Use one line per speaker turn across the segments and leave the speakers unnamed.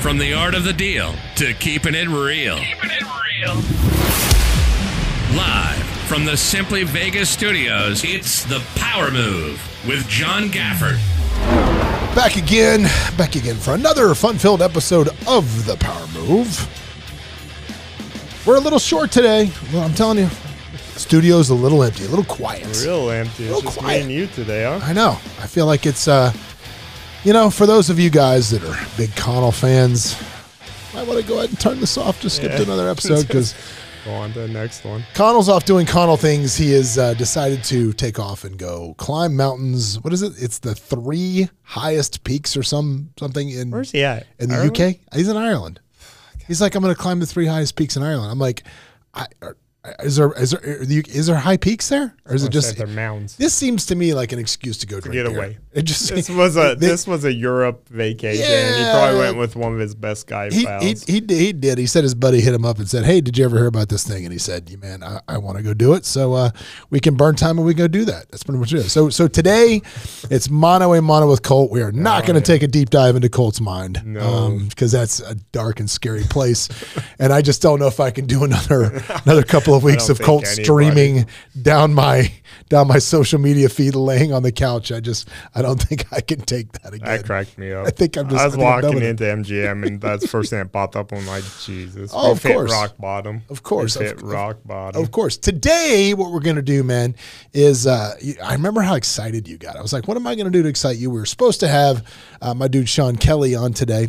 From the art of the deal to keeping it real. Live from the Simply Vegas studios, it's The Power Move with John Gafford.
Back again for another fun-filled episode of The Power Move. We're a little short today. Well, I'm telling you, the studio's a little empty, a little quiet.
Real empty. It's just quiet. Me and you today, huh?
I know. I feel like it's, for those of you guys that are big Connell fans, I want to go ahead and turn this off, just skip to another episode because
go on to the next one.
Connell's off doing Connell things. He has decided to take off and go climb mountains. What is it? It's the 3 highest peaks or something in.
Where's he at?
In the Ireland? UK. He's in Ireland. He's like, I'm going to climb the 3 highest peaks in Ireland. I'm like, is there high peaks there, or is it just
they're mounds?
This seems to me like an excuse to go drink
get
beer.
Away.
It just
this was a Europe vacation. Yeah, he probably went with one of his best guy pals.
He did. He said his buddy hit him up and said, "Hey, did you ever hear about this thing?" And he said, "Yeah, man, I want to go do it. So we can burn time and we go do that." That's pretty much it. So today it's mano a mano with Colt. We are not going to take a deep dive into Colt's mind, because that's a dark and scary place, and I just don't know if I can do another couple of weeks of Colt streaming down my social media feed, laying on the couch. I don't think I can take that again.
That cracked me up.
I
was walking into MGM, and that's the first thing that popped up. I'm like, Jesus.
Oh, of course.
Rock bottom.
Of course.
Hit rock bottom.
Of course. Today, what we're going to do, man, is I remember how excited you got. I was like, what am I going to do to excite you? We were supposed to have my dude Sean Kelly on today.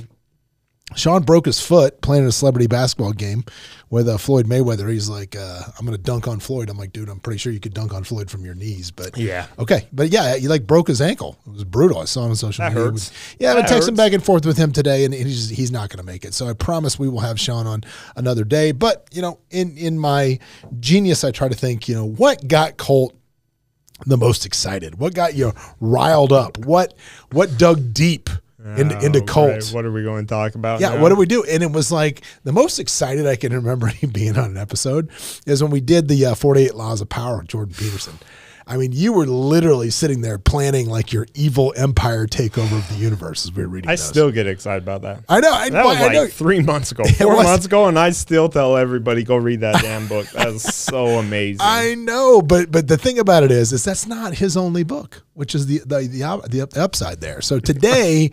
Sean broke his foot playing a celebrity basketball game with Floyd Mayweather. He's like, I'm going to dunk on Floyd. I'm like, dude, I'm pretty sure you could dunk on Floyd from your knees. But
yeah.
Okay. But yeah, he like broke his ankle. It was brutal. I saw him on social media.
Hurts.
I've been texting back and forth with him today, and he's not going to make it. So I promise we will have Sean on another day. But, in my genius, I try to think, what got Colt the most excited? What got you riled up? What dug deep into Colt?
Right. What are we going to talk about?
Yeah,
now?
what do we do? And it was like the most excited I can remember him being on an episode is when we did the 48 Laws of Power with Jordan Peterson. I mean, you were literally sitting there planning like your evil empire takeover of the universe as we were reading.
I still get excited about that.
I know.
That was like 3 months ago, 4 months ago, and I still tell everybody, go read that damn book. That's so amazing.
I know, but the thing about it is that's not his only book, which is the upside there. So today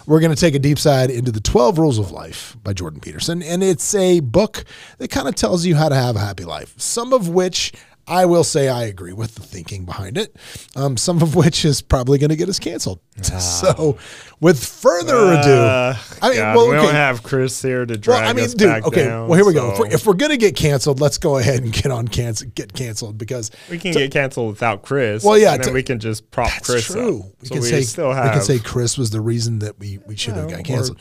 we're going to take a deep side into the 12 Rules of Life by Jordan Peterson, and it's a book that kind of tells you how to have a happy life, some of which I will say I agree with the thinking behind it, some of which is probably going to get us canceled. So with further ado,
we don't have Chris here to drag us back down.
Well, here we go. If we're going to get canceled, let's go ahead and get canceled because
we can get canceled without Chris.
Well, yeah,
and then we can just prop Chris up.
True. We can say Chris was the reason that we should have got canceled.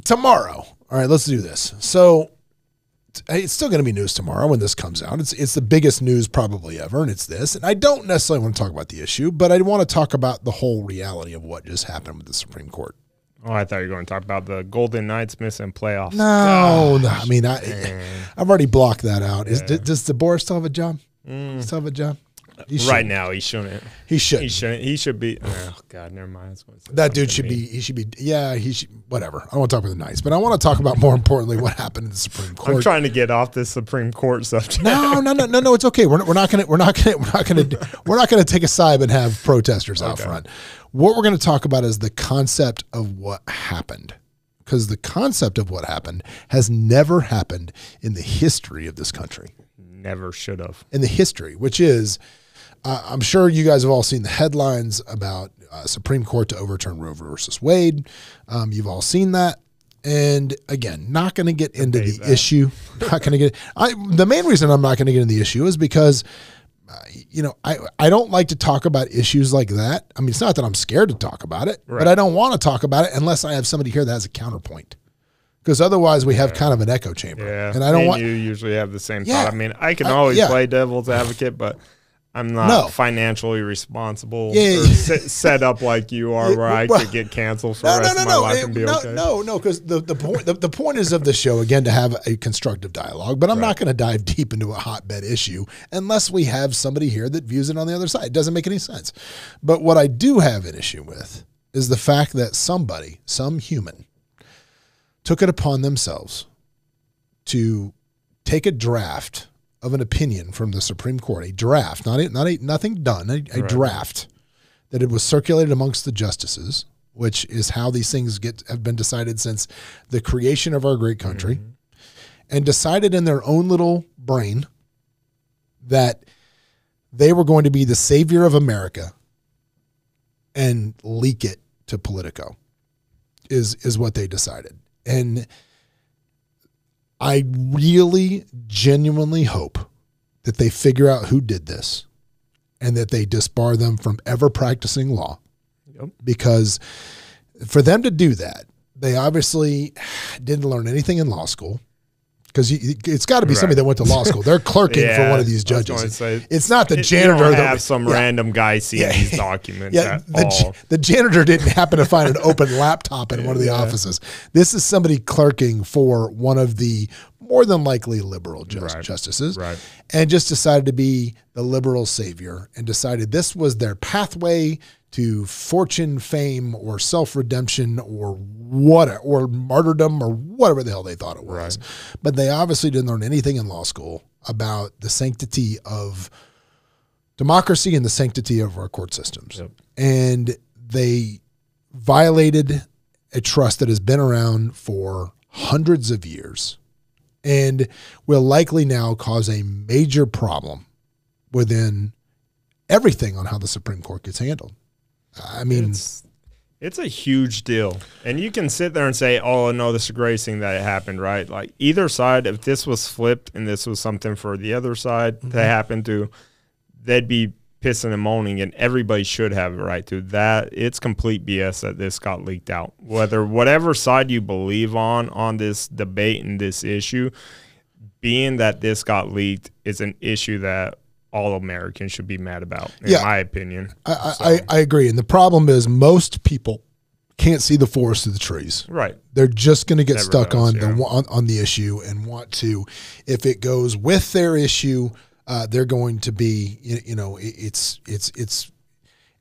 Tomorrow. All right, let's do this. So it's still going to be news tomorrow when this comes out. It's the biggest news probably ever, and it's this. And I don't necessarily want to talk about the issue, but I want to talk about the whole reality of what just happened with the Supreme Court.
Oh, I thought you were going to talk about the Golden Knights missing playoffs.
No. I mean, I've already blocked that out. Does DeBoer still have a job? Still have a job?
Right now, he shouldn't.
He shouldn't.
He should be. Oh God, never mind.
That dude should be. He should be. Yeah, he should. Whatever. I don't want to talk about the Knights, but I want to talk about more importantly what happened in the Supreme Court.
I'm trying to get off this Supreme Court subject.
No. It's okay. We're not gonna take a side and have protesters out front. What we're going to talk about is the concept of what happened, because the concept of what happened has never happened in the history of this country.
Never should have. In
the history, which is. I'm sure you guys have all seen the headlines about Supreme Court to overturn Roe versus Wade. You've all seen that. And again, not going to get into the issue. Not going to get. The main reason I'm not going to get into the issue is because, I don't like to talk about issues like that. I mean, it's not that I'm scared to talk about it, but I don't want to talk about it unless I have somebody here that has a counterpoint. Because otherwise we have kind of an echo chamber.
Yeah,
and I don't want.
You usually have the same thought. I mean, I can always play devil's advocate, but I'm not financially responsible or set up like you are where I could get canceled for the rest of my life and be okay. No, because the point is of the show, again, to have a constructive dialogue, but I'm not going to dive deep into a hotbed issue unless we have somebody here that views it on the other side. It doesn't make any sense. But what I do have an issue with is the fact that somebody, some human,
took it upon themselves to take a draft of an opinion from the Supreme Court, a draft, nothing done, a draft that it was circulated amongst the justices, which is how these things have been decided since the creation of our great country, and decided in their own little brain that they were going to be the savior of America and leak it to Politico is what they decided. And I really genuinely hope that they figure out who did this and that they disbar them from ever practicing law. Yep. Because for them to do that, they obviously didn't learn anything in law school. Because it's got to be somebody that went to law school. They're clerking for one of these judges. It's not the janitor.
You don't have some random guy seeing these documents at all.
The janitor didn't happen to find an open laptop in one of the offices. This is somebody clerking for one of the more than likely liberal justices, and just decided to be the liberal savior and decided this was their pathway to fortune, fame, or self-redemption, or what, or martyrdom, or whatever the hell they thought it was. But they obviously didn't learn anything in law school about the sanctity of democracy and the sanctity of our court systems. Yep. And they violated a trust that has been around for hundreds of years and will likely now cause a major problem within everything on how the Supreme Court gets handled. I mean,
it's a huge deal. And you can sit there and say, oh, no, this is the greatest thing that happened, right? Like either side, if this was flipped and this was something for the other side to happen to, they'd be pissing and moaning, and everybody should have a right to that. It's complete BS that this got leaked out. Whatever side you believe on this debate and this issue, being that this got leaked is an issue that all Americans should be mad about, in my opinion.
I agree. And the problem is most people can't see the forest through the trees.
Right.
They're just going to get stuck on the issue and want to, if it goes with their issue, they're going to be,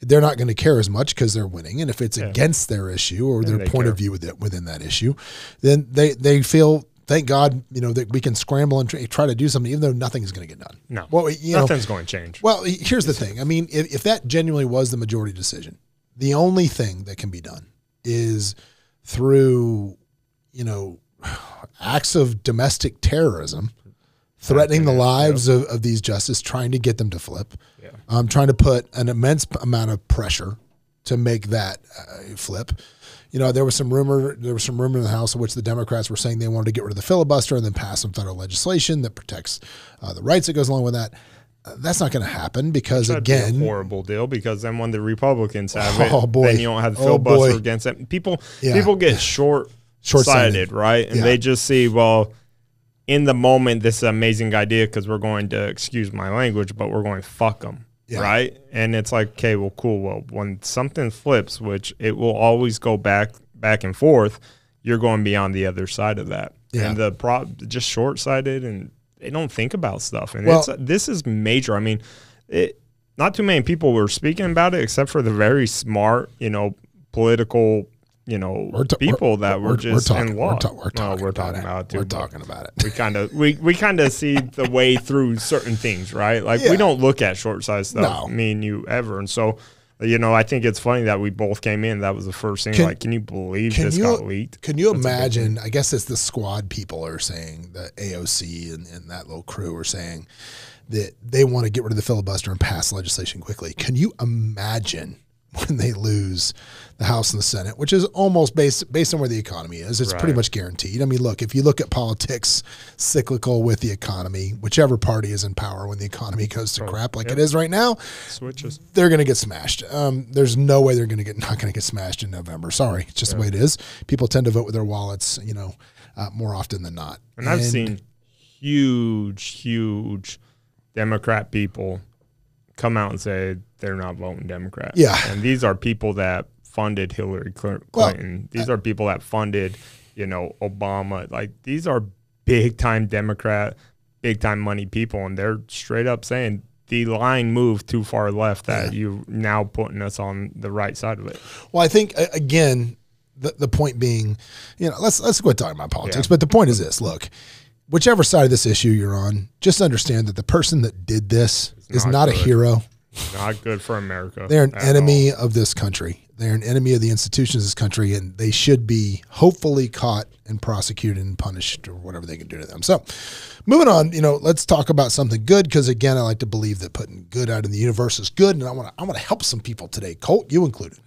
they're not going to care as much because they're winning. And if it's against their issue or their point of view within that issue, then they feel, thank God, that we can scramble and try to do something, even though nothing's going to get done.
No, nothing's going to change.
Well, here's the thing. I mean, if that genuinely was the majority decision, the only thing that can be done is through, acts of domestic terrorism, threatening the lives of these justices, trying to get them to flip, trying to put an immense amount of pressure to make that flip. There was some rumor in the House in which the Democrats were saying they wanted to get rid of the filibuster and then pass some federal legislation that protects the rights that goes along with that. That's not going to happen because, again,
be a horrible deal, because then when the Republicans have it, then you don't have the filibuster against it. People get short-sighted, right? And they just see, well, in the moment, this is an amazing idea because we're going to, excuse my language, but we're going to fuck them. Yeah. Right. And it's like, okay, well, cool. Well, when something flips, which it will always go back and forth, you're going to be on the other side of that. Yeah. And just short-sighted, and they don't think about stuff. And this is major. I mean, not too many people were speaking about it except for the very smart, political, people that were just in law.
We're talking about it too. We're talking about it.
We kind of see the way through certain things, right? Like we don't look at short-sighted stuff, me and you, ever. And so, I think it's funny that we both came in. That was the first thing. Can you believe this got leaked?
Can you imagine? I guess it's the squad people are saying, the AOC and that little crew are saying that they want to get rid of the filibuster and pass legislation quickly. Can you imagine when they lose the House and the Senate, which is almost based on where the economy is? It's pretty much guaranteed. I mean, look, if you look at politics, cyclical with the economy, whichever party is in power when the economy goes to crap like it is right now,
switches.
They're going to get smashed. There's no way they're not going to get smashed in November. Sorry, it's just the way it is. People tend to vote with their wallets, more often than not.
And I've seen huge Democrat people come out and say they're not voting Democrat.
Yeah.
And these are people that funded Hillary Clinton. These are people that funded, Obama. Like, these are big-time Democrat, big-time money people, and they're straight up saying the line moved too far left that you're now putting us on the right side of it.
Well, I think, again, the point being, let's quit talking about politics. Yeah. But the point is this: look, whichever side of this issue you're on, just understand that the person that did this is not a hero.
Not good for America.
They're an enemy of this country. They're an enemy of the institutions of this country, and they should be hopefully caught and prosecuted and punished or whatever they can do to them. So moving on, let's talk about something good, because again, I like to believe that putting good out in the universe is good, and I want to help some people today. Colt, you included.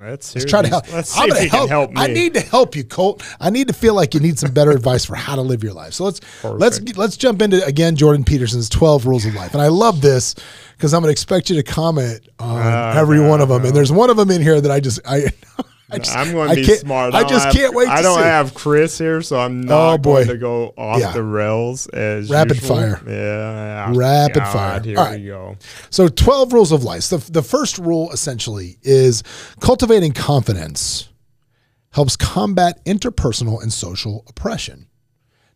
Let's
try to help.
Let's see if you can help me.
I need to help you, Colt. I need to feel like you need some better advice for how to live your life. So let's jump into, again, Jordan Peterson's 12 Rules of Life. And I love this because I'm going to expect you to comment on every one of them. And there's one of them in here that
I'm going to be smart.
I can't wait to see.
I don't have Chris here, so I'm not going to go off the rails as
rapid
usual.
Fire.
Yeah.
Rapid fire.
Here we go.
So 12 rules of life. The first rule essentially is cultivating confidence helps combat interpersonal and social oppression.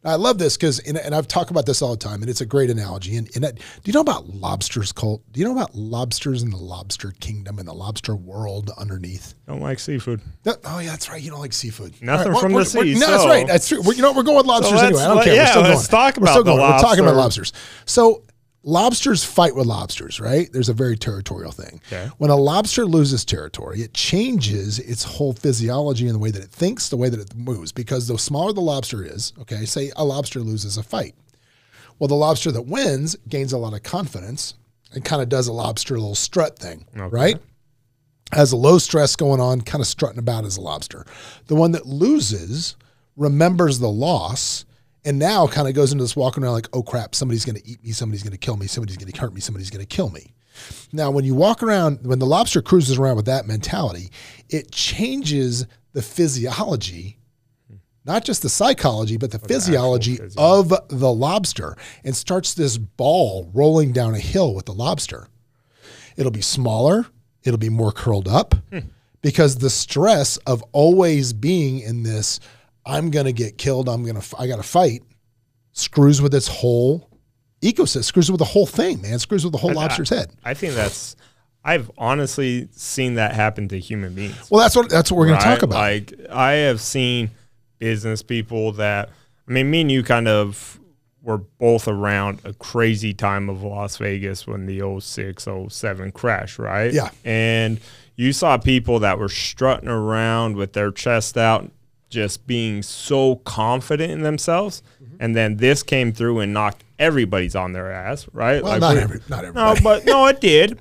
Now, I love this because, and I've talked about this all the time, and it's a great analogy. And do you know about lobsters, Colt? Do you know about lobsters in the lobster kingdom and the lobster world underneath?
Don't like seafood.
Oh, yeah, that's right. You don't like seafood.
Nothing from the sea.
No, that's right. That's true. We're going with lobsters anyway. I don't care.
Yeah, let's talk about the lobster.
We're talking about lobsters. So lobsters fight with lobsters, right? There's a very territorial thing.
Okay.
When a lobster loses territory, it changes its whole physiology and the way that it thinks, the way that it moves, because the smaller the lobster is, okay, say a lobster loses a fight. Well, the lobster that wins gains a lot of confidence and kind of does a lobster little strut thing, right? Has a low stress going on, kind of strutting about as a lobster. The one that loses remembers the loss and now kind of goes into this walking around like, oh crap, somebody's going to eat me, somebody's going to kill me, somebody's going to hurt me, somebody's going to kill me. Now, when you walk around, when the lobster cruises around with that mentality, it changes the physiology, not just the psychology, but the physiology of the lobster, and starts this ball rolling down a hill with the lobster. It'll be smaller. It'll be more curled up because the stress of always being in this, I'm going to get killed, I got to fight, screws with its whole ecosystem, screws with the whole thing, man, screws with the whole lobster's head.
I think I've honestly seen that happen to human beings.
Well, that's what we're going to talk about.
Like, I have seen business people that, me and you kind of were both around a crazy time of Las Vegas when the 06, 07 crash, right?
Yeah.
And you saw people that were strutting around with their chest out, just being so confident in themselves, and then this came through and knocked everybody's on their ass, right?
Well, not everybody.
No, it did.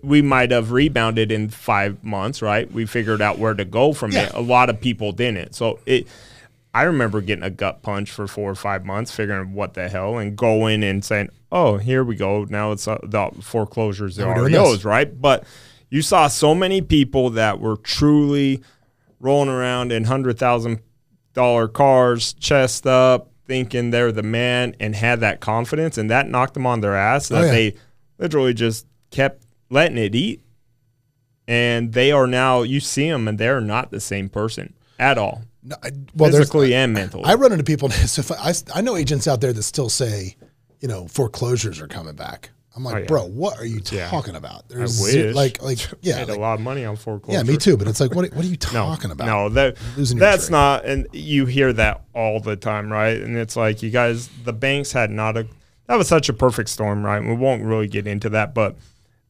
We might have rebounded in 5 months, right? We figured out where to go from it. A lot of people didn't. So I remember getting a gut punch for 4 or 5 months, figuring what the hell, and going and saying, oh, here we go. Now it's the foreclosures, the REOs, right? But you saw so many people that were truly rolling around in $100,000 cars, chest up, thinking they're the man, and had that confidence, and that knocked them on their ass. They literally just kept letting it eat, and they are now, you see them, and they're not the same person at all. No, physically and mentally.
I run into people. So I know agents out there that still say, foreclosures are coming back. I'm like, bro, what are you talking about?
There's made
a
lot of money on foreclosure.
Yeah, me too. But it's like, what are you talking about?
No, that's not. And you hear that all the time, right? And it's like, you guys, the banks that was such a perfect storm, right? We won't really get into that, but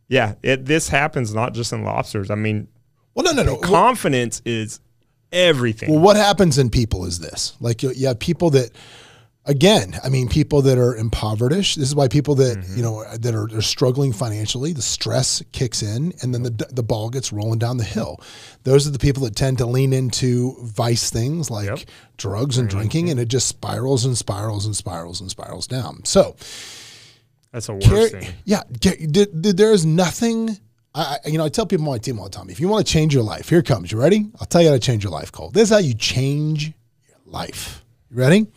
yeah, this happens not just in lobsters. No. Confidence is everything.
Well, what happens in people is this: like, you have people that. Again, people that are impoverished. This is why people that that are struggling financially, the stress kicks in, and then the ball gets rolling down the hill. Those are the people that tend to lean into vice things like drugs and drinking, and it just spirals and spirals and spirals and spirals down. So
that's a worse thing.
Yeah, there is nothing. I tell people on my team all the time, if you want to change your life, here it comes. You ready? I'll tell you how to change your life, Cole. This is how you change your life. You ready?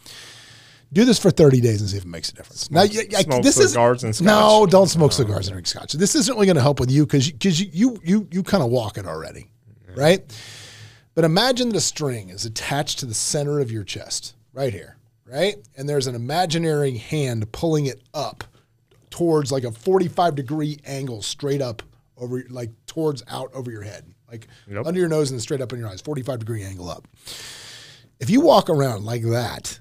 Do this for 30 days and see if it makes a difference.
Smoke cigars and scotch.
No, don't smoke cigars and drink scotch. This isn't really going to help with you because you kind of walk it already, right? But imagine that a string is attached to the center of your chest, right here, right? And there's an imaginary hand pulling it up towards like a 45-degree angle straight up over, like towards out over your head, like under your nose and straight up in your eyes, 45-degree angle up. If you walk around like that,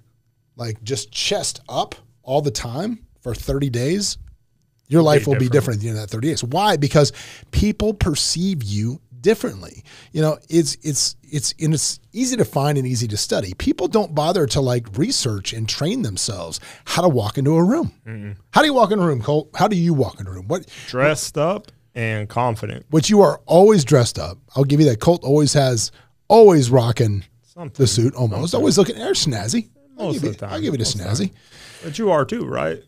like just chest up all the time for 30 days, your life will be different in that 30 days. Why? Because people perceive you differently. You know, it's easy to find and easy to study. People don't bother to like research and train themselves how to walk into a room. Mm-hmm. How do you walk in a room, Colt? How do you walk in a room?
Dressed up and confident.
Which you are always dressed up. I'll give you that. Colt always rocking the suit, almost. Always looking snazzy. I'll give you the snazzy.
But you are too, right?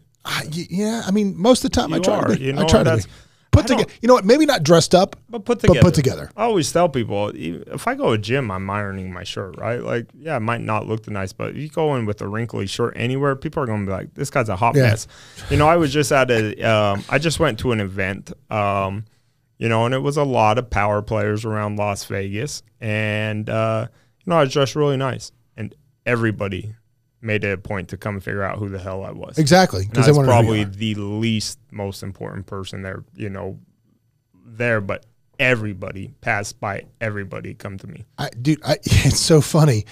Yeah, I mean, most of the time I try to be. I try to be. Put together. You know what? Maybe not dressed up, but put together.
I always tell people, if I go to a gym, I'm ironing my shirt, right? Like, yeah, it might not look the nice, but if you go in with a wrinkly shirt anywhere, people are going to be like, this guy's a hot mess. You know, I was just at I just went to an event, you know, and it was a lot of power players around Las Vegas. And, you know, I was dressed really nice. And everybody made it a point to come and figure out who the hell I was.
Exactly.
Because I was probably the least most important person there, you know, but everybody passed by, everybody come to me.
It's so funny.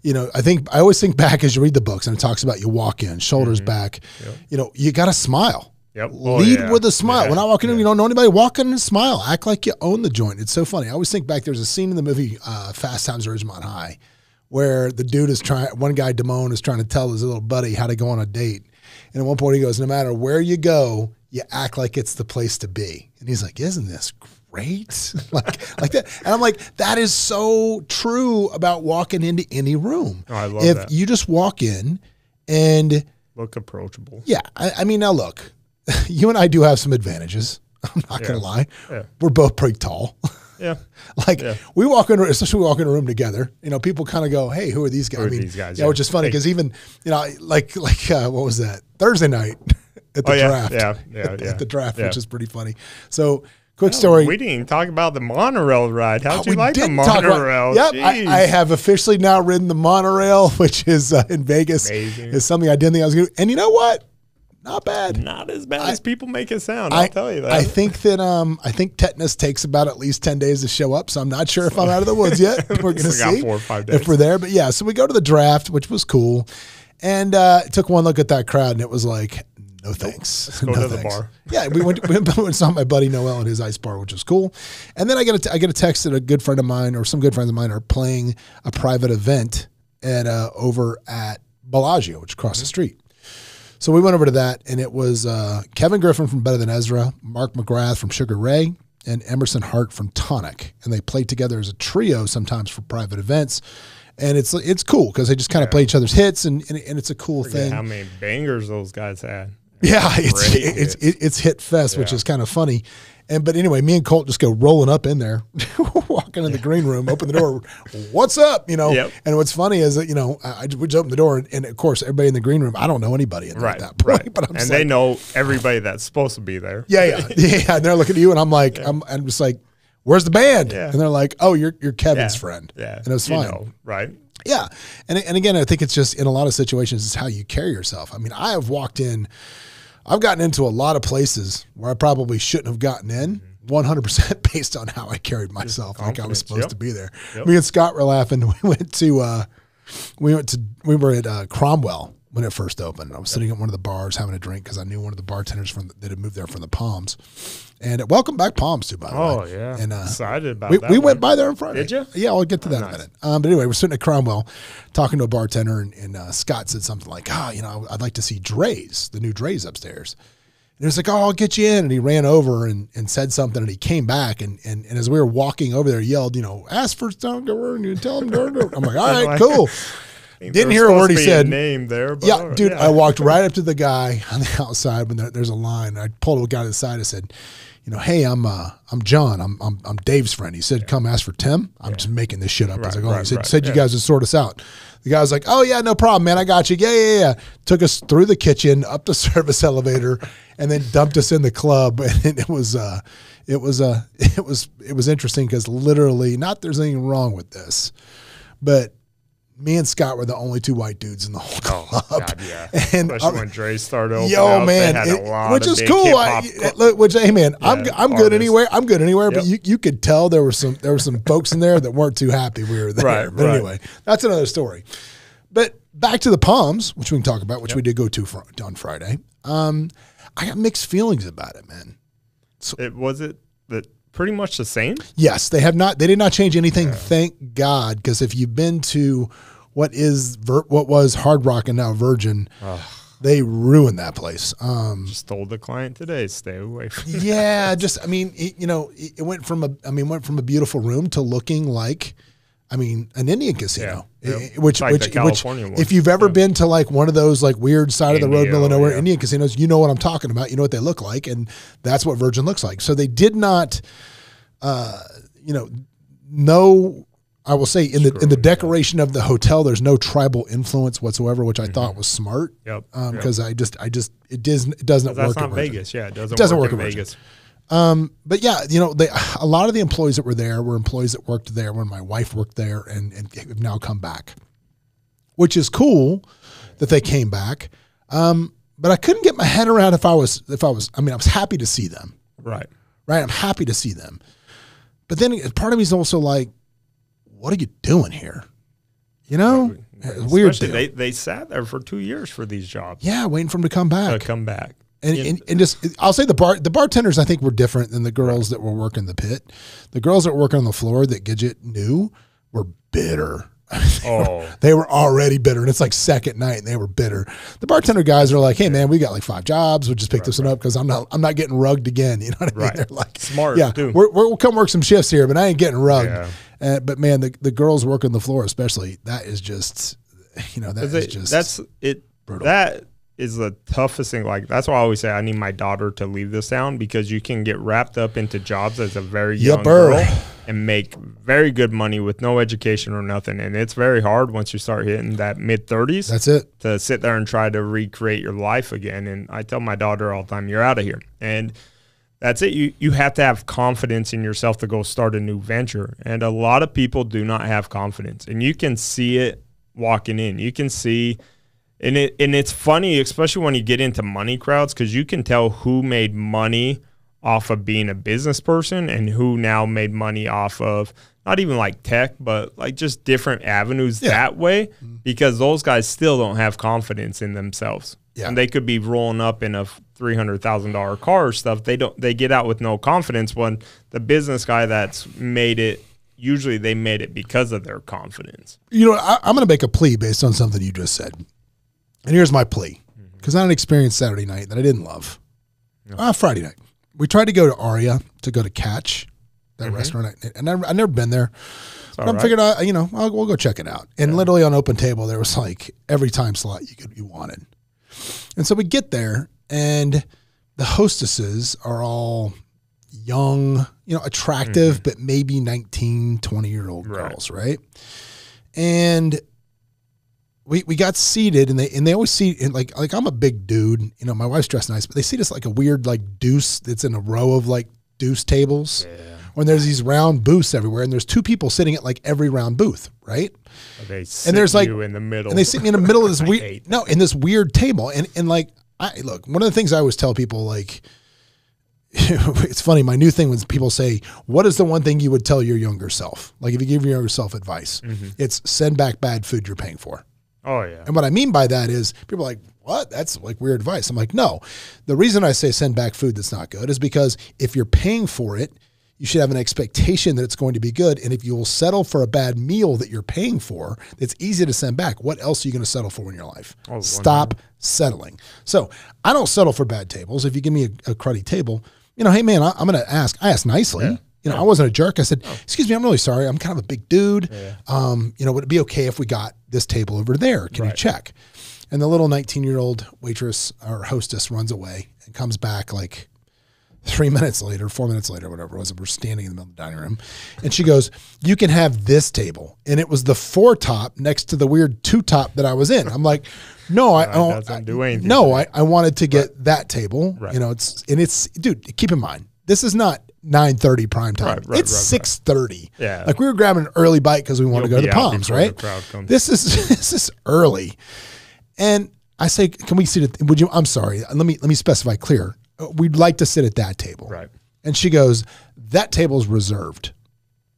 You know, I always think back as you read the books and it talks about you walk in, shoulders back, you know, you got to smile.
Yep.
Lead with a smile. Yeah. When I walk in, you don't know anybody, walk in and smile. Act like you own the joint. It's so funny. I always think back, there's a scene in the movie Fast Times at Ridgemont High where the dude one guy, Damone, is trying to tell his little buddy how to go on a date. And at one point he goes, no matter where you go, you act like it's the place to be. And he's like, isn't this great? like that. And I'm like, that is so true about walking into any room.
Oh, I love that.
If you just walk in and
look approachable.
Yeah. I mean, now look, you and I do have some advantages. I'm not going to lie. Yeah. We're both pretty tall.
Yeah.
We walk in, especially we walk in a room together, you know, people kind of go, hey, who are these guys?
These guys?
Yeah, which is funny because even, you know, like what was that? Thursday night at the draft. At the draft, which is pretty funny. So quick story.
We didn't even talk about the monorail ride. How'd you like the monorail?
Yep. I have officially now ridden the monorail, which is in Vegas.
Amazing.
Is something I didn't think I was going to do. And you know what? Not bad.
Not as bad as people make it sound. I'll tell you that.
I think that tetanus takes about at least 10 days to show up, so I'm not sure if I'm out of the woods yet. We're going to see
4 or 5 days
if we're there. But yeah, so we go to the draft, which was cool, and took one look at that crowd, and it was like, no thanks.
Let's go to the bar.
Yeah, we went and saw my buddy Noel at his ice bar, which was cool. And then I get a text that a good friend of mine, or some good friends of mine, are playing a private event over at Bellagio, which is across the street. So we went over to that, and it was Kevin Griffin from Better Than Ezra, Mark McGrath from Sugar Ray, and Emerson Hart from Tonic. And they played together as a trio sometimes for private events. And it's cool because they just kind of play each other's hits, and it's a cool thing.
How many bangers those guys had.
Yeah, it's hit fest, which is kind of funny. But anyway, me and Colt just go rolling up in there, walking in the green room, open the door. What's up? You know, and what's funny is that, you know, we just open the door, and of course, everybody in the green room, I don't know anybody in there at that point. But I'm
they know everybody that's supposed to be there.
Yeah. And they're looking at you, and I'm like, I'm just like, where's the band? Yeah. And they're like, oh, you're Kevin's friend.
Yeah.
And it was fine.
You know, right?
Yeah. And again, I think it's just, in a lot of situations, it's how you carry yourself. I mean, I've gotten into a lot of places where I probably shouldn't have gotten in, 100% based on how I carried myself, like I was supposed to be there. Me and Scott were laughing. We were at Cromwell when it first opened. I was sitting at one of the bars having a drink because I knew one of the bartenders that had moved there from the Palms. And welcome back Palms too, by the way.
Oh, yeah.
And
excited about that.
We went by there on Friday.
Did you?
Yeah, I'll get to that in a minute. But anyway, we're sitting at Cromwell talking to a bartender, and Scott said something like, you know, I'd like to see Dre's, the new Dre's upstairs. And he was like, I'll get you in. And he ran over and said something, and he came back. And as we were walking over there, he yelled, you know, ask for Stonker, and you tell him, I'm like, all right, cool. Didn't hear a word he said.
Name there, but
yeah, dude. I walked right up to the guy on the outside when there's a line. I pulled a guy to the side. I said, you know, hey, I'm John. I'm Dave's friend. He said, come ask for Tim. I'm just making this shit up as I go. He said you guys would sort us out. The guy was like, oh yeah, no problem, man. I got you. Yeah. Took us through the kitchen, up the service elevator, and then dumped us in the club. And it was interesting because literally, not there's anything wrong with this, but me and Scott were the only two white dudes in the whole club.
Oh, God, yeah. And especially when Dre started opening
up, man, they had a lot which is cool. Hey, man, yeah, I'm good anywhere. I'm good anywhere. Yep. But you could tell there were some folks in there that weren't too happy we were there. Right, but anyway, that's another story. But back to the Palms, which we can talk about, which we did go to on Friday. I got mixed feelings about it, man. So,
was it pretty much the same?
Yes, they did not change anything. Yeah. Thank God, because if you've been to what was Hard Rock and now Virgin, they ruined that place.
Just told the client today, stay away from that.
Yeah, it went from a beautiful room to looking like, an Indian casino.
Yeah.
Which if you've ever been to like one of those like weird side of the road, middle of nowhere Indian casinos, you know what I'm talking about. You know what they look like, and that's what Virgin looks like. So they did not, no. I will say in the decoration of the hotel, there's no tribal influence whatsoever, which I thought was smart.
Yep.
Because it doesn't work.
That's not Vegas. Yeah, it doesn't work in Vegas.
But yeah, a lot of the employees that were there were employees that worked there when my wife worked there and have now come back, which is cool that they came back. But I couldn't get my head around I was happy to see them.
Right.
I'm happy to see them. But then part of me is also like, what are you doing here? It's weird.
They sat there for 2 years for these jobs.
Yeah, waiting for them to come back. And just, I'll say the bartenders, I think, were different than the girls that were working the pit. The girls that were working on the floor that Gidget knew were bitter. They were already bitter, and it's like second night, and they were bitter. The bartender guys are like, "Hey, man, we got like 5 jobs. We'll just pick this one up because I'm not getting rugged again." You know what I mean? They're like,
smart.
Yeah, we'll come work some shifts here, but I ain't getting rugged. Yeah. But man, the girls working the floor, especially, that is just,
that's it. Brutal. That is the toughest thing. Like, that's why I always say I need my daughter to leave this town, because you can get wrapped up into jobs as a very young girl and make very good money with no education or nothing. And it's very hard once you start hitting that mid-30s.
That's it.
To sit there and try to recreate your life again. And I tell my daughter all the time, you're out of here. And that's it. You have to have confidence in yourself to go start a new venture. And a lot of people do not have confidence. And you can see it walking in. You can see... And it's funny, especially when you get into money crowds, because you can tell who made money off of being a business person and who now made money off of not even like tech, but like just different avenues that way, because those guys still don't have confidence in themselves. Yeah. And they could be rolling up in a $300,000 car or stuff. They get out with no confidence, when the business guy that's made it, usually they made it because of their confidence.
I'm going to make a plea based on something you just said. And here's my plea, because I had an experience Saturday night that I didn't love. Friday night. We tried to go to Aria to go to Catch, that restaurant. And I've never been there. But I figured we'll go check it out. And literally on Open Table, there was like every time slot you wanted. And so we get there, and the hostesses are all young, attractive, but maybe 19, 20-year-old girls, right? And we got seated, and they always seat in like I'm a big dude, my wife's dressed nice, but they seat us like a weird like deuce that's in a row of like deuce tables. Yeah. When there's these round booths everywhere, and there's 2 people sitting at like every round booth, right?
And there's like you in the middle,
and they sit me in the middle of this in this weird table, and like look, one of the things I always tell people, like, it's funny, my new thing when people say, what is the one thing you would tell your younger self? Like if you give your younger self advice, it's send back bad food you're paying for.
Oh, yeah.
And what I mean by that is people are like, what? That's like weird advice. I'm like, no. The reason I say send back food that's not good is because if you're paying for it, you should have an expectation that it's going to be good. And if you will settle for a bad meal that you're paying for, it's easy to send back. What else are you going to settle for in your life? Stop settling. So I don't settle for bad tables. If you give me a cruddy table, hey, man, I'm going to ask. I asked nicely. Yeah. I wasn't a jerk. I said, excuse me, I'm really sorry. I'm kind of a big dude. Yeah. Would it be okay if we got this table over there? Can you check? And the little 19-year-old waitress or hostess runs away and comes back like 4 minutes later, whatever it was. We're standing in the middle of the dining room. And she goes, you can have this table. And it was the 4 top next to the weird 2 top that I was in. I'm like, no, I don't do anything. No, I wanted to get that table. Right. Dude, keep in mind, this is not 9:30 prime time. It's 6:30. Yeah. Like we were grabbing an early bite because we wanted to go to the Palms, right? This is early. And I say, can we sit at, would you, I'm sorry, let me specify clear. We'd like to sit at that table.
Right.
And she goes, that table's reserved.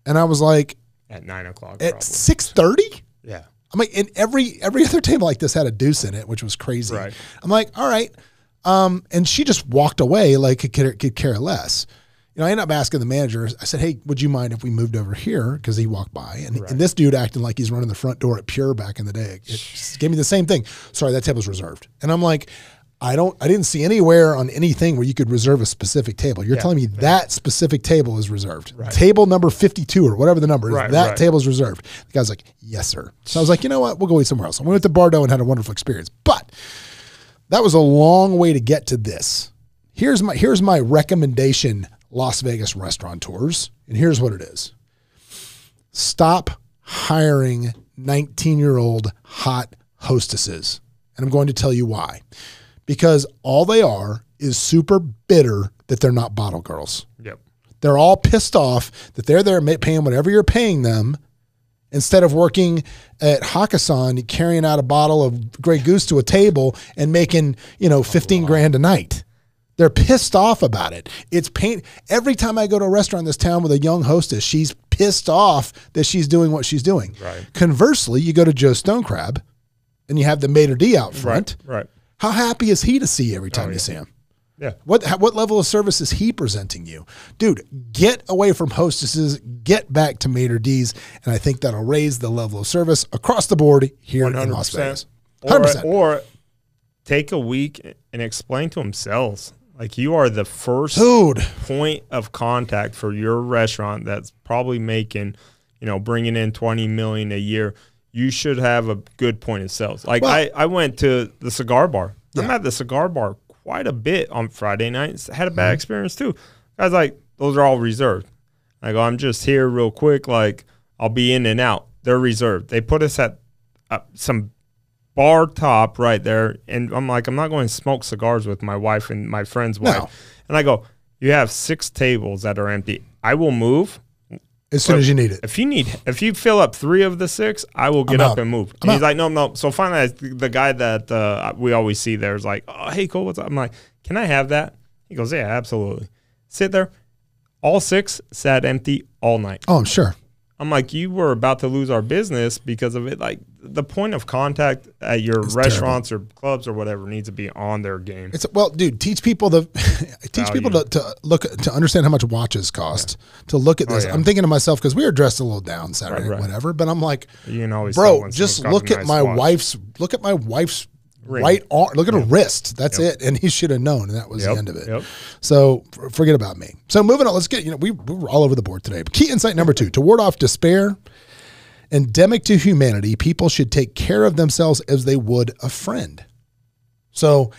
And I was like,
at 9 o'clock.
At 6:30?
Yeah.
I'm like, and every other table like this had a deuce in it, which was crazy.
Right.
I'm like, all right. And she just walked away like could care less. You know, I ended up asking the manager, I said, hey, would you mind if we moved over here? Because he walked by. And this dude acting like he's running the front door at Pure back in the day. It gave me the same thing. Sorry, that table's reserved. And I'm like, I didn't see anywhere on anything where you could reserve a specific table. You're telling me that specific table is reserved. Right. Table number 52 or whatever the number is, that table is reserved. The guy's like, yes, sir. So I was like, you know what? We'll go eat somewhere else. I went to Bardo and had a wonderful experience. But that was a long way to get to this. Here's my recommendation, Las Vegas restaurateurs, and here's what it is. Stop hiring 19-year-old hot hostesses. And I'm going to tell you why. Because all they are is super bitter that they're not bottle girls.
Yep.
They're all pissed off that they're there paying whatever you're paying them instead of working at Hakkasan, carrying out a bottle of Grey Goose to a table and making, 15 grand a night. They're pissed off about it. It's pain. Every time I go to a restaurant in this town with a young hostess, she's pissed off that she's doing what she's doing.
Right.
Conversely, you go to Joe Stonecrab and you have the maitre d' out front.
Right.
How happy is he to see you every time you see him?
Yeah.
What level of service is he presenting you? Dude, get away from hostesses, get back to maitre d's, and I think that'll raise the level of service across the board here 100%. In Las Vegas.
100%. Or take a week and explain to them sales. Like, you are the first point of contact for your restaurant that's probably making, bringing in $20 million a year. You should have a good point of sales. Like, I went to the cigar bar. Yeah. I'm at the cigar bar quite a bit on Friday nights. Had a bad experience too. I was like, those are all reserved. I go, I'm just here real quick. Like, I'll be in and out. They're reserved. They put us at some bar top right there. And I'm like, I'm not going to smoke cigars with my wife and my friend's wife. And I go, you have 6 tables that are empty. I will move.
As soon as you need it.
If you fill up 3 of the 6, I will get up and move. And he's like, no. So finally, the guy that we always see there is like, oh, hey, Colt, what's up? I'm like, can I have that? He goes, yeah, absolutely. Sit there. All 6 sat empty all night.
Oh, I'm sure.
I'm like, you were about to lose our business because of it. Like, the point of contact at your restaurants or clubs or whatever needs to be on their game.
Dude, teach people to look to understand how much watches cost. To look at this. I'm thinking to myself, because we were dressed a little down Saturday or whatever, but I'm like,
you can always
bro, just look at my wife's ring. Right arm. Look at her wrist. That's it. And he should have known, and that was the end of it. So forget about me. So moving on, let's get, we were all over the board today. But key insight number 2, to ward off despair, endemic to humanity, people should take care of themselves as they would a friend. So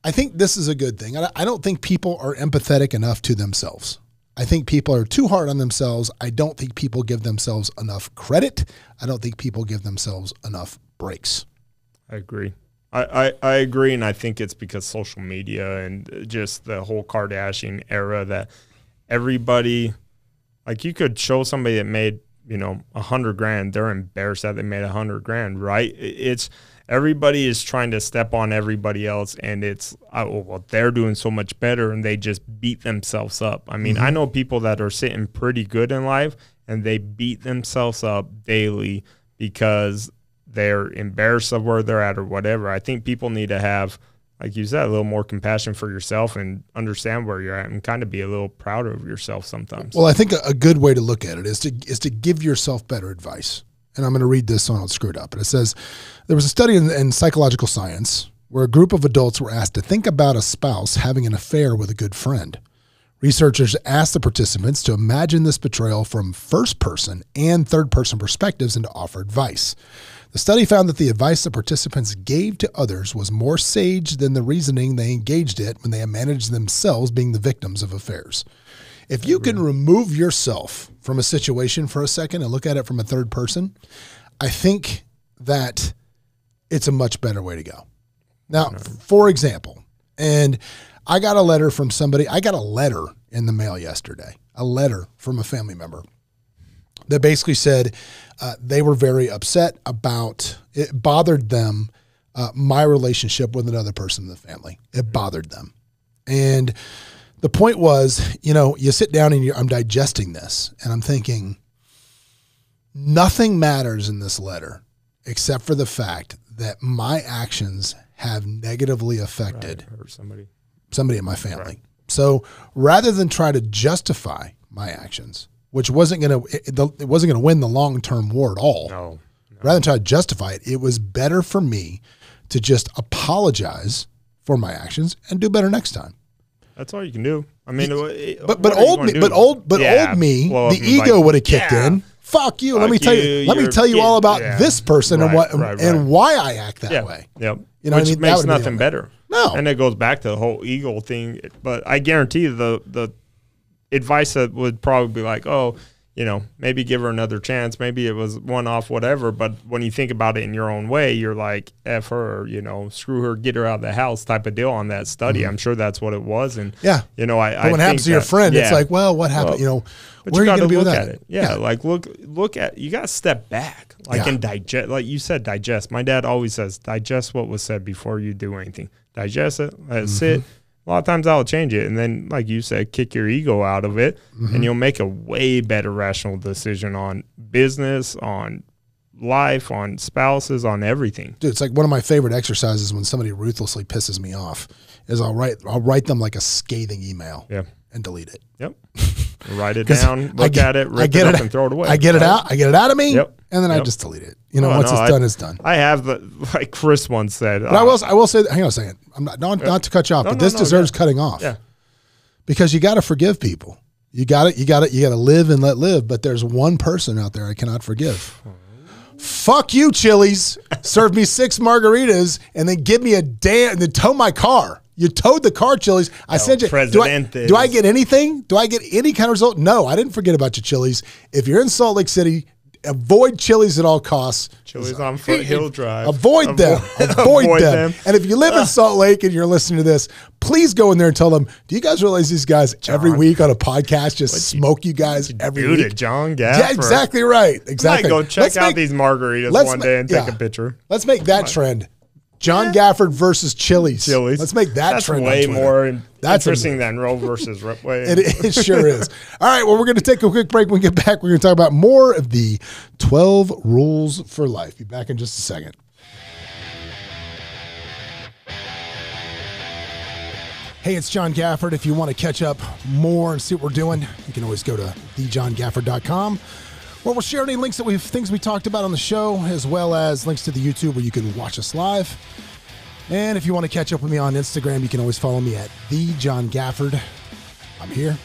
I think this is a good thing. I don't think people are empathetic enough to themselves. I think people are too hard on themselves. I don't think people give themselves enough credit. I don't think people give themselves enough breaks.
I agree. I agree, and I think it's because social media and just the whole Kardashian era that everybody, like, you could show somebody that made, $100,000, they're embarrassed that they made $100,000, right? It's everybody is trying to step on everybody else, and it's, they're doing so much better, and they just beat themselves up. I mean, I know people that are sitting pretty good in life, and they beat themselves up daily because they're embarrassed of where they're at or whatever. I think people need to have, like you said, a little more compassion for yourself and understand where you're at and kind of be a little prouder of yourself sometimes.
Well, I think a good way to look at it is to give yourself better advice. And I'm going to read this so I don't screw it up. But it says, there was a study in psychological science where a group of adults were asked to think about a spouse having an affair with a good friend. Researchers asked the participants to imagine this betrayal from first-person and third-person perspectives and to offer advice. The study found that the advice the participants gave to others was more sage than the reasoning they engaged in when they managed themselves being the victims of affairs. If you can remove yourself from a situation for a second and look at it from a third person, I think that it's a much better way to go. Now, for example, and I got a letter from somebody. I got a letter in the mail yesterday, a letter from a family member that basically said they were very upset about, it bothered them, my relationship with another person in the family. It bothered them. And the point was, you sit down and I'm digesting this and I'm thinking, nothing matters in this letter except for the fact that my actions have negatively affected somebody in my family. Right. So rather than try to justify my actions, which wasn't going to win the long-term war at all. No. Rather than try to justify it, it was better for me to just apologize for my actions and do better next time.
That's all you can do. I mean,
old me, the ego would have kicked in. Fuck you. Let me tell you all about this person and why I act that way.
Yep. Which makes nothing better. No. And it goes back to the whole ego thing. But I guarantee you the advice that would probably be like, oh, maybe give her another chance. Maybe it was one off, whatever. But when you think about it in your own way, you're like, F her, screw her, get her out of the house type of deal on that study. Mm-hmm. I'm sure that's what it was. And,
but when it happens to your friend, it's like, well, what happened?
But where are you going to be with that? It. Yeah. Like look at, you got to step back, and digest, like you said, digest. My dad always says, digest what was said before you do anything. Digest it, let it sit. A lot of times I'll change it. And then, like you said, kick your ego out of it, and you'll make a way better rational decision on business, on life, on spouses, on everything.
Dude, it's like one of my favorite exercises when somebody ruthlessly pisses me off is I'll write them like a scathing email and delete it.
Yep. Write it down, look at it, rip it up, and throw it away.
I get it out. I get it out of me, and then I just delete it. Once it's done, it's done.
I have like Chris once said.
But I will say, hang on a second. I'm not to cut you off, but this deserves cutting off. Yeah. Because you got to forgive people. You got to live and let live. But there's one person out there I cannot forgive. Fuck you, Chili's. Serve me 6 margaritas and then give me and then tow my car. You towed the car, Chili's. I said, do I get anything? Do I get any kind of result? No, I didn't forget about you, Chili's. If you're in Salt Lake City, avoid Chili's at all costs.
Chili's on Foothill Drive.
Avoid them. Avoid them. And if you live in Salt Lake and you're listening to this, please go in there and tell them, do you guys realize these guys every week on a podcast just smoke you guys every week?
John Gafford.
Yeah, exactly right. Exactly.
I might go check out these margaritas one day and take a picture.
Let's make that trend. John Gafford versus Chili's. Let's make that trend.
That's way more interesting than Roe versus Ripway.
It sure is. All right, well, we're going to take a quick break. When we get back, we're going to talk about more of the 12 rules for life. Be back in just a second. Hey, it's John Gafford. If you want to catch up more and see what we're doing, you can always go to thejohngafford.com. where we'll share any links that things we talked about on the show, as well as links to the YouTube where you can watch us live. And if you want to catch up with me on Instagram, you can always follow me at @thejohngafford. I'm here.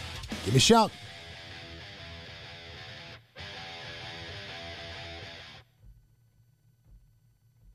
Give me a shout.